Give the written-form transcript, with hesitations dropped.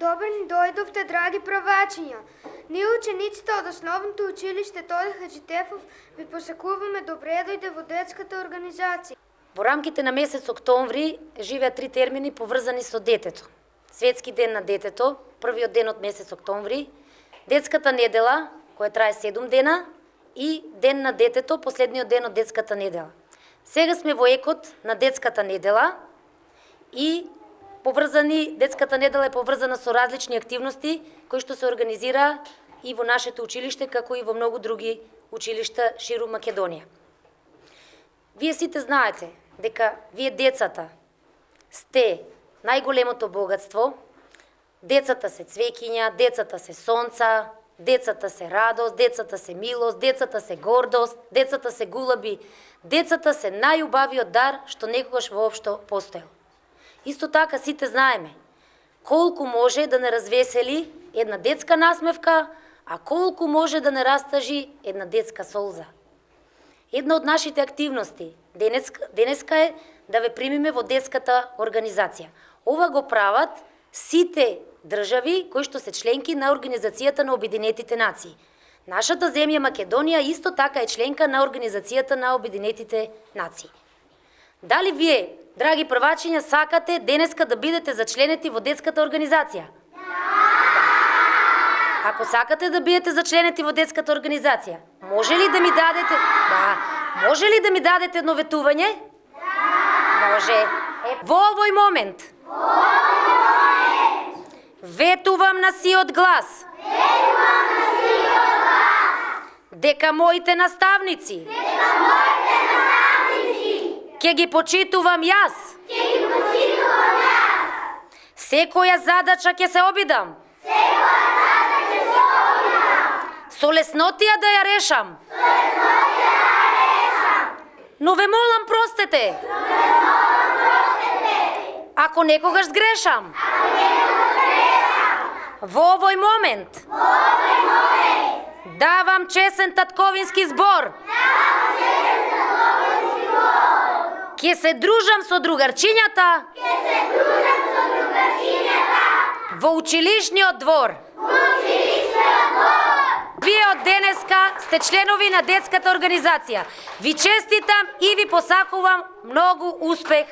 Добре ни дојдовте, драги правачиња. Ние учениците од основното училиште Тоде Хаджитефов ви посакуваме добре дојде во детската организација. Во рамките на месец октомври живеат 3 термини поврзани со детето. Светски ден на детето, првиот ден од месец октомври, детската недела, која трае 7 дена, и ден на детето, последниот ден од детската недела. Сега сме во екот на детската недела и детската недела е поврзана со различни активности кои што се организира и во нашето училиште, како и во многу други училишта ширум Македонија. Вие сите знаете дека вие децата сте најголемото богатство. Децата се цвеќиња, децата се сонца, децата се радост, децата се милост, децата се гордост, децата се гулаби, децата се најубавиот дар што некогаш воопшто постоел. Исто така сите знаеме колку може да не развесели една детска насмевка, а колку може да не растажи една детска солза. Една од нашите активности денеска е да ве примиме во детската организација. Ова го прават сите држави кои што се членки на Организацијата на Обединетите нации. Нашата земја Македонија исто така е членка на Организацијата на Обединетите нации. Дали вие, драги правачиња, сакате денеска да бидете зачленети во детската организација? Ако сакате да бидете зачленети во детската организација, може ли да ми дадете... Може ли да ми дадете едно ветување? Може. Во овој момент. Ветувам на сиот глас. Дека моите наставници ќе ги почитувам јас. Секоја задача ќе се обидам. Со леснотија да ја решам. Но ве молам, простете. Ако некогаш сгрешам. Во овој момент. Давам чесен татковински збор. Ќе се дружам со другарчињата. Во училишниот двор. Вие од денеска сте членови на детската организација. Ви честитам и ви посакувам многу успех